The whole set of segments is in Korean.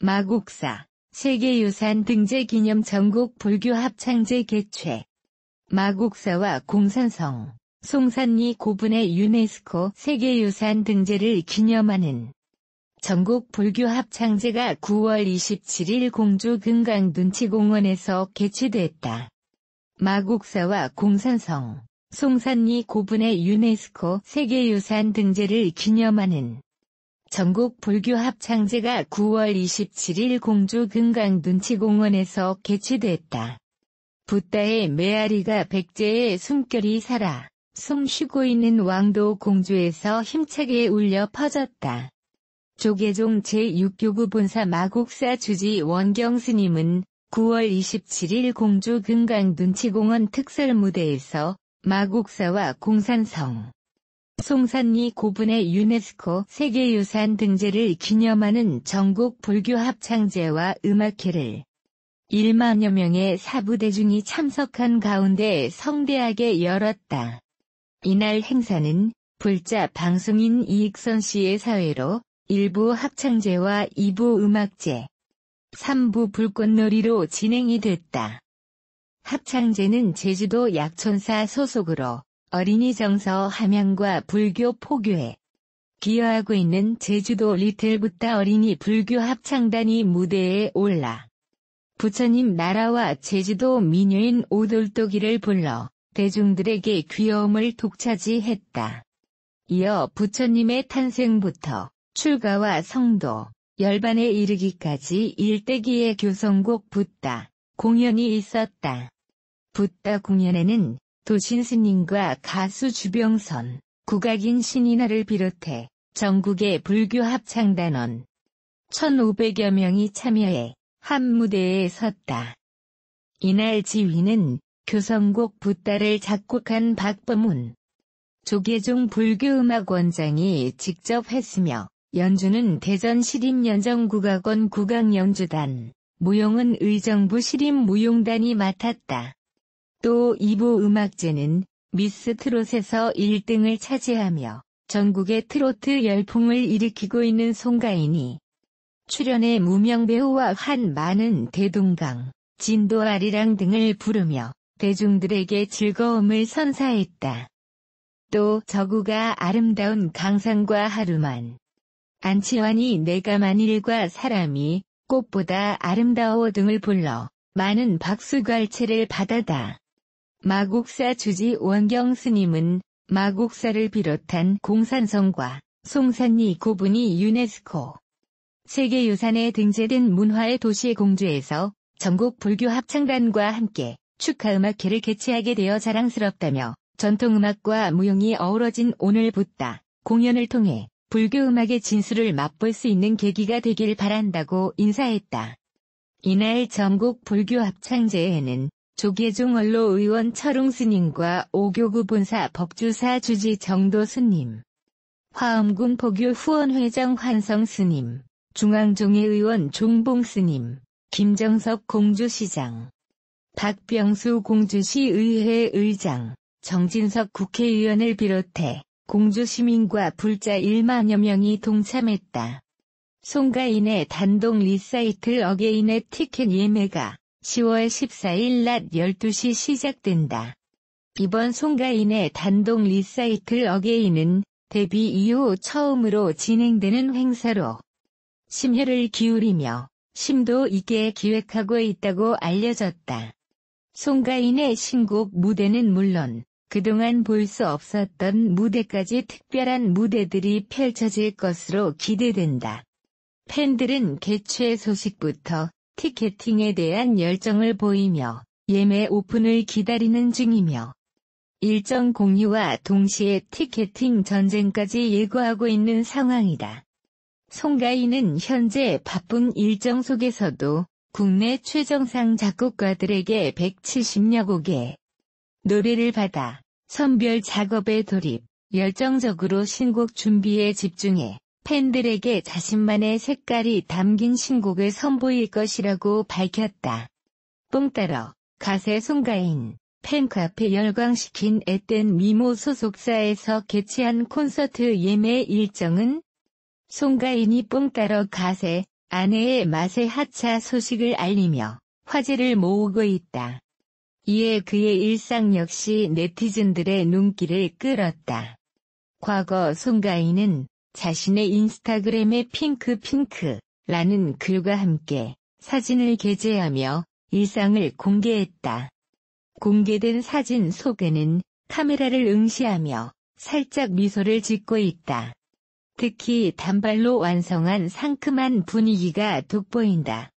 마곡사, 세계유산 등재 기념 전국 불교 합창제 개최. 마곡사와 공산성, 송산리 고분의 유네스코 세계유산 등재를 기념하는 전국 불교 합창제가 9월 27일 공주 금강 눈치공원에서 개최됐다. 마곡사와 공산성, 송산리 고분의 유네스코 세계유산 등재를 기념하는 전국 불교 합창제가 9월 27일 공주 금강 눈치공원에서 개최됐다. 붓다의 메아리가 백제의 숨결이 살아 숨 쉬고 있는 왕도 공주에서 힘차게 울려 퍼졌다. 조계종 제6교구 본사 마곡사 주지 원경 스님은 9월 27일 공주 금강 눈치공원 특설 무대에서 마곡사와 공산성, 송산리 고분의 유네스코 세계유산 등재를 기념하는 전국 불교 합창제와 음악회를 1만여 명의 사부대중이 참석한 가운데 성대하게 열었다. 이날 행사는 불자 방송인 이익선 씨의 사회로 1부 합창제와 2부 음악제, 3부 불꽃놀이로 진행이 됐다. 합창제는 제주도 약촌사 소속으로 어린이 정서 함양과 불교 포교에 기여하고 있는 제주도 리틀 붓다 어린이 불교 합창단이 무대에 올라 부처님 나라와 제주도 민요인 오돌독이를 불러 대중들에게 귀여움을 독차지했다. 이어 부처님의 탄생부터 출가와 성도, 열반에 이르기까지 일대기의 교성곡 붓다 공연이 있었다. 붓다 공연에는 도신 스님과 가수 주병선, 국악인 신인화를 비롯해 전국의 불교 합창단원 1,500여 명이 참여해 한 무대에 섰다. 이날 지휘는 교성곡 붓다를 작곡한 박범훈, 조계종 불교음악원장이 직접 했으며 연주는 대전 시립연정국악원 국악연주단, 무용은 의정부 시립무용단이 맡았다. 또 2부 음악제는 미스 트롯에서 1등을 차지하며 전국의 트로트 열풍을 일으키고 있는 송가인이 출연해 무명배우와 한 많은 대동강, 진도아리랑 등을 부르며 대중들에게 즐거움을 선사했다. 또 저구가 아름다운 강산과 하루만, 안치환이 내가 만일과 사람이 꽃보다 아름다워 등을 불러 많은 박수갈채를 받아다. 마곡사 주지 원경 스님은 마곡사를 비롯한 공산성과 송산리 고분이 유네스코 세계유산에 등재된 문화의 도시 공주에서 전국 불교 합창단과 함께 축하음악회를 개최하게 되어 자랑스럽다며 전통음악과 무용이 어우러진 오늘 붓다 공연을 통해 불교음악의 진수를 맛볼 수 있는 계기가 되길 바란다고 인사했다. 이날 전국 불교 합창제에는 조계종 원로 의원 철웅 스님과 오교구 본사 법주사 주지 정도 스님, 화엄군 포교 후원회장 환성 스님, 중앙종회 의원 종봉 스님, 김정석 공주시장, 박병수 공주시의회 의장, 정진석 국회의원을 비롯해 공주시민과 불자 1만여 명이 동참했다. 송가인의 단독 리사이틀 어게인의 티켓 예매가 10월 14일 낮 12시 시작된다. 이번 송가인의 단독 리사이틀 어게인은 데뷔 이후 처음으로 진행되는 행사로 심혈을 기울이며 심도 있게 기획하고 있다고 알려졌다. 송가인의 신곡 무대는 물론 그동안 볼 수 없었던 무대까지 특별한 무대들이 펼쳐질 것으로 기대된다. 팬들은 개최 소식부터 티켓팅에 대한 열정을 보이며 예매 오픈을 기다리는 중이며 일정 공유와 동시에 티켓팅 전쟁까지 예고하고 있는 상황이다. 송가인은 현재 바쁜 일정 속에서도 국내 최정상 작곡가들에게 170여 곡의 노래를 받아 선별 작업에 돌입, 열정적으로 신곡 준비에 집중해 팬들에게 자신만의 색깔이 담긴 신곡을 선보일 것이라고 밝혔다. 뽕따러, 가세 송가인, 팬카페 열광시킨 앳된 미모 소속사에서 개최한 콘서트 예매 일정은 송가인이 뽕따러 가세, 아내의 맛의 하차 소식을 알리며 화제를 모으고 있다. 이에 그의 일상 역시 네티즌들의 눈길을 끌었다. 과거 송가인은 자신의 인스타그램에 핑크라는 글과 함께 사진을 게재하며 일상을 공개했다. 공개된 사진 속에는 카메라를 응시하며 살짝 미소를 짓고 있다. 특히 단발로 완성한 상큼한 분위기가 돋보인다.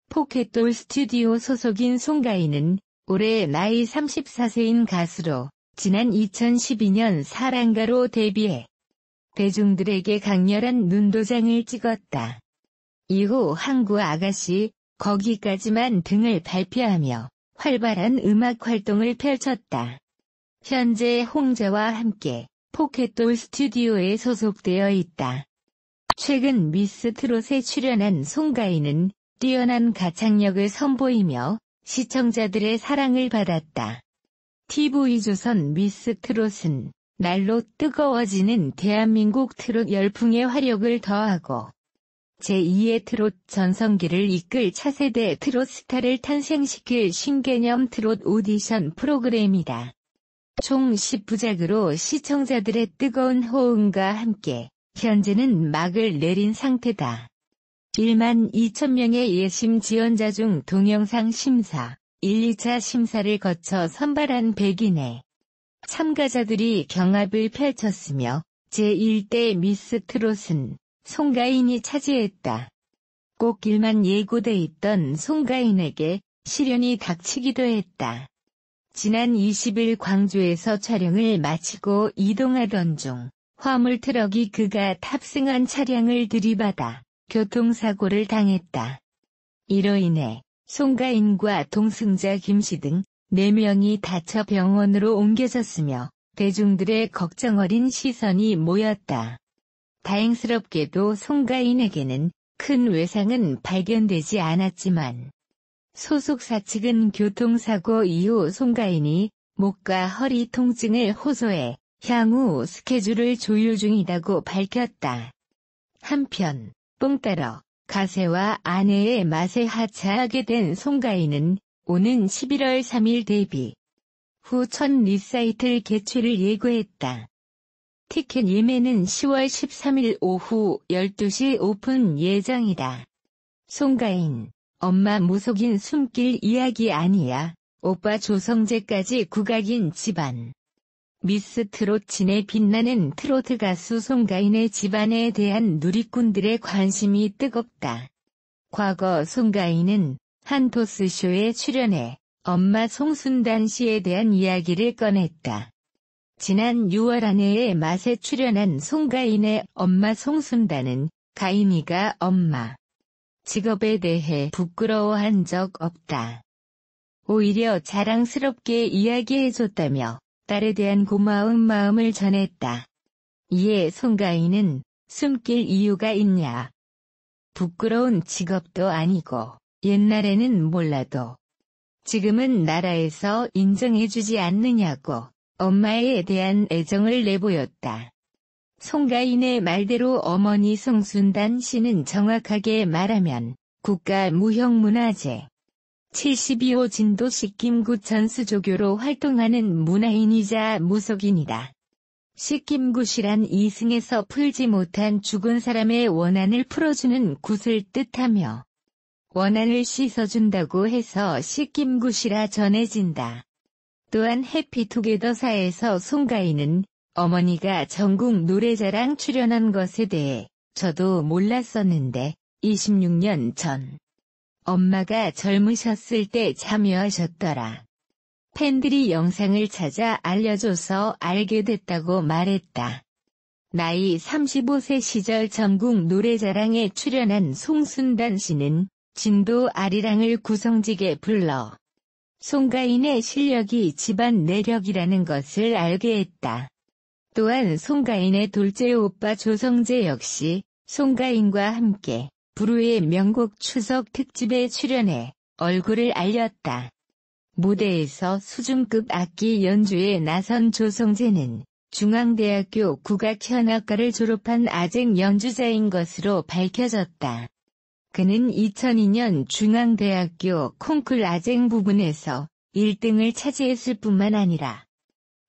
포켓돌 스튜디오 소속인 송가인은 올해 나이 34세인 가수로 지난 2012년 사랑가로 데뷔해 대중들에게 강렬한 눈도장을 찍었다. 이후 항구 아가씨, 거기까지만 등을 발표하며 활발한 음악 활동을 펼쳤다. 현재 홍자와 함께 포켓돌 스튜디오에 소속되어 있다. 최근 미스 트롯에 출연한 송가인은 뛰어난 가창력을 선보이며 시청자들의 사랑을 받았다. TV조선 미스 트롯은 날로 뜨거워지는 대한민국 트롯 열풍의 화력을 더하고 제2의 트롯 전성기를 이끌 차세대 트롯 스타를 탄생시킬 신개념 트롯 오디션 프로그램이다. 총 10부작으로 시청자들의 뜨거운 호응과 함께 현재는 막을 내린 상태다. 1만 2천 명의 예심 지원자 중 동영상 심사, 1, 2차 심사를 거쳐 선발한 100인의 참가자들이 경합을 펼쳤으며 제1대 미스 트롯은 송가인이 차지했다. 꽃길만 예고돼 있던 송가인에게 시련이 닥치기도 했다. 지난 20일 광주에서 촬영을 마치고 이동하던 중 화물 트럭이 그가 탑승한 차량을 들이받아 교통사고를 당했다. 이로 인해 송가인과 동승자 김씨 등 4명이 다쳐 병원으로 옮겨졌으며 대중들의 걱정 어린 시선이 모였다. 다행스럽게도 송가인에게는 큰 외상은 발견되지 않았지만 소속사 측은 교통사고 이후 송가인이 목과 허리 통증을 호소해 향후 스케줄을 조율 중이라고 밝혔다. 한편 뽕 따러 가세와 아내의 맛에 하차하게 된 송가인은 오는 11월 3일 데뷔 후 첫 리사이틀 개최를 예고했다. 티켓 예매는 10월 13일 오후 12시 오픈 예정이다. 송가인, 엄마 무속인 숨길 이야기 아니야. 오빠 조성재까지 국악인 집안. 미스 트롯 진에 빛나는 트로트 가수 송가인의 집안에 대한 누리꾼들의 관심이 뜨겁다. 과거 송가인은 한 토스쇼에 출연해 엄마 송순단 씨에 대한 이야기를 꺼냈다. 지난 6월 아내의 맛에 출연한 송가인의 엄마 송순단은 가인이가 엄마 직업에 대해 부끄러워한 적 없다. 오히려 자랑스럽게 이야기해줬다며 딸에 대한 고마운 마음을 전했다. 이에 송가인은 숨길 이유가 있냐. 부끄러운 직업도 아니고 옛날에는 몰라도 지금은 나라에서 인정해주지 않느냐고 엄마에 대한 애정을 내보였다. 송가인의 말대로 어머니 송순단 씨는 정확하게 말하면 국가무형문화재 72호 진도 식김구 전수조교로 활동하는 문화인이자 무속인이다. 식김굿이란 이승에서 풀지 못한 죽은 사람의 원한을 풀어주는 굿을 뜻하며 원한을 씻어준다고 해서 식김굿이라 전해진다. 또한 해피투게더사에서 송가인은 어머니가 전국 노래자랑 출연한 것에 대해 저도 몰랐었는데 26년 전 엄마가 젊으셨을 때 참여하셨더라. 팬들이 영상을 찾아 알려줘서 알게 됐다고 말했다. 나이 35세 시절 전국 노래자랑에 출연한 송순단 씨는 진도 아리랑을 구성지게 불러 송가인의 실력이 집안 내력이라는 것을 알게 했다. 또한 송가인의 둘째 오빠 조성재 역시 송가인과 함께 불후의 명곡 추석 특집에 출연해 얼굴을 알렸다. 무대에서 수준급 악기 연주에 나선 조성재는 중앙대학교 국악현악과를 졸업한 아쟁 연주자인 것으로 밝혀졌다. 그는 2002년 중앙대학교 콩쿨 아쟁 부분에서 1등을 차지했을 뿐만 아니라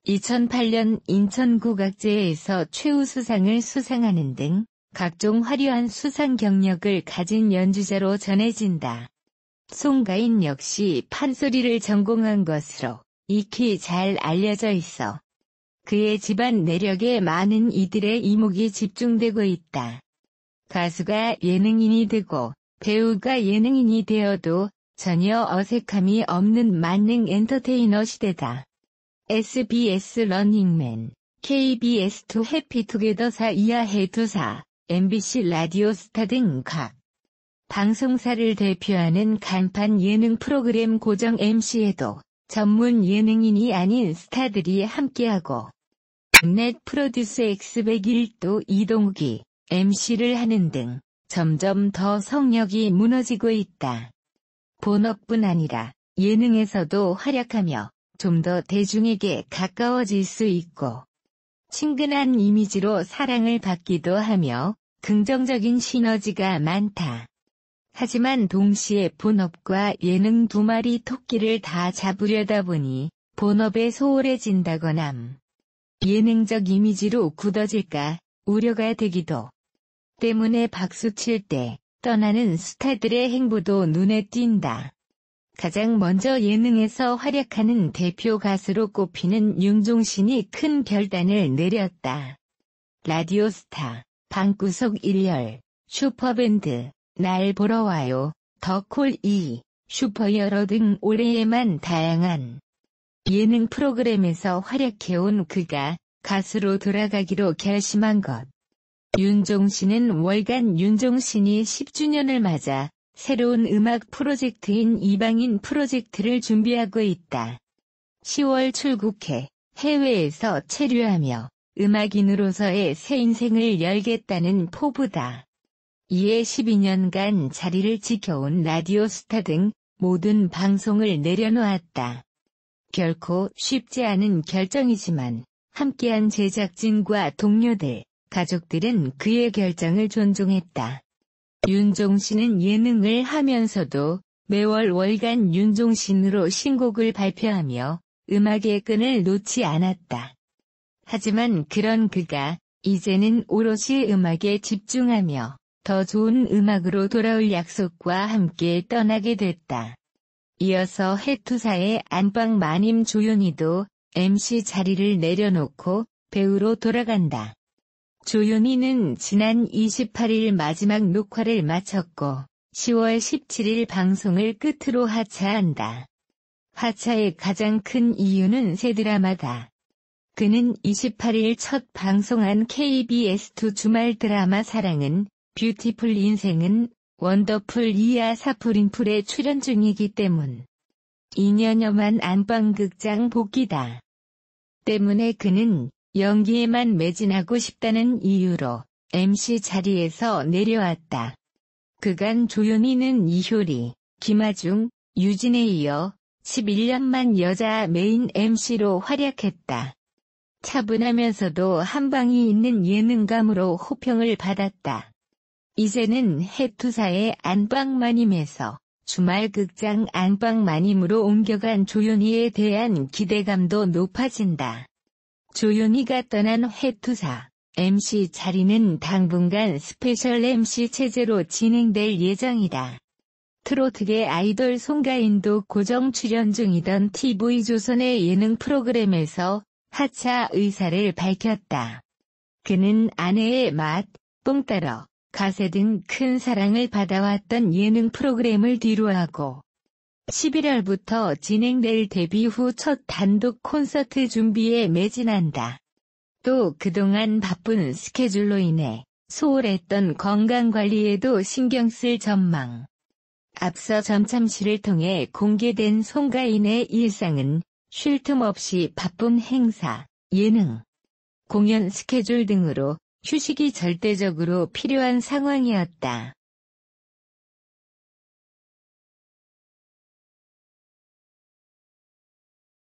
2008년 인천국악제에서 최우수상을 수상하는 등 각종 화려한 수상 경력을 가진 연주자로 전해진다. 송가인 역시 판소리를 전공한 것으로 익히 잘 알려져 있어 그의 집안 내력에 많은 이들의 이목이 집중되고 있다. 가수가 예능인이 되고 배우가 예능인이 되어도 전혀 어색함이 없는 만능 엔터테이너 시대다. SBS 러닝맨, KBS2 해피투게더사 이하해투사, MBC 라디오스타 등 각 방송사를 대표하는 간판 예능 프로그램 고정 MC에도 전문 예능인이 아닌 스타들이 함께하고 넷 프로듀스 X101도 이동욱이 MC를 하는 등 점점 더 성역이 무너지고 있다. 본업뿐 아니라 예능에서도 활약하며 좀 더 대중에게 가까워질 수 있고 친근한 이미지로 사랑을 받기도 하며 긍정적인 시너지가 많다. 하지만 동시에 본업과 예능 두 마리 토끼를 다 잡으려다 보니 본업에 소홀해진다거나 예능적 이미지로 굳어질까 우려가 되기도 때문에 박수칠 때 떠나는 스타들의 행보도 눈에 띈다. 가장 먼저 예능에서 활약하는 대표 가수로 꼽히는 윤종신이 큰 결단을 내렸다. 라디오스타, 방구석 일열, 슈퍼밴드, 날 보러 와요, 더콜 2, 슈퍼히어로 등 올해에만 다양한 예능 프로그램에서 활약해온 그가 가수로 돌아가기로 결심한 것. 윤종신은 월간 윤종신이 10주년을 맞아 새로운 음악 프로젝트인 이방인 프로젝트를 준비하고 있다. 10월 출국해 해외에서 체류하며 음악인으로서의 새 인생을 열겠다는 포부다. 이에 12년간 자리를 지켜온 라디오스타 등 모든 방송을 내려놓았다. 결코 쉽지 않은 결정이지만 함께한 제작진과 동료들, 가족들은 그의 결정을 존중했다. 윤종신은 예능을 하면서도 매월 월간 윤종신으로 신곡을 발표하며 음악의 끈을 놓지 않았다. 하지만 그런 그가 이제는 오롯이 음악에 집중하며 더 좋은 음악으로 돌아올 약속과 함께 떠나게 됐다. 이어서 해투사의 안방 마님 조윤희도 MC 자리를 내려놓고 배우로 돌아간다. 조윤희는 지난 28일 마지막 녹화를 마쳤고 10월 17일 방송을 끝으로 하차한다. 하차의 가장 큰 이유는 새 드라마다. 그는 28일 첫 방송한 KBS2 주말 드라마 사랑은 뷰티풀 인생은 원더풀 이하 사풀인풀에 출연 중이기 때문. 2년여만 안방극장 복귀다. 때문에 그는 연기에만 매진하고 싶다는 이유로 MC 자리에서 내려왔다. 그간 조윤희는 이효리, 김아중, 유진에 이어 11년만 여자 메인 MC로 활약했다. 차분하면서도 한방이 있는 예능감으로 호평을 받았다. 이제는 해투사의 안방마님에서 주말극장 안방마님으로 옮겨간 조윤희에 대한 기대감도 높아진다. 조윤희가 떠난 해투사 MC 자리는 당분간 스페셜 MC 체제로 진행될 예정이다. 트로트계 아이돌 송가인도 고정 출연 중이던 TV조선의 예능 프로그램에서 하차 의사를 밝혔다. 그는 아내의 맛, 뽕 따러, 가세 등 큰 사랑을 받아왔던 예능 프로그램을 뒤로하고 11월부터 진행될 데뷔 후 첫 단독 콘서트 준비에 매진한다. 또 그동안 바쁜 스케줄로 인해 소홀했던 건강관리에도 신경 쓸 전망. 앞서 전참시를 통해 공개된 송가인의 일상은 쉴 틈 없이 바쁜 행사, 예능, 공연 스케줄 등으로 휴식이 절대적으로 필요한 상황이었다.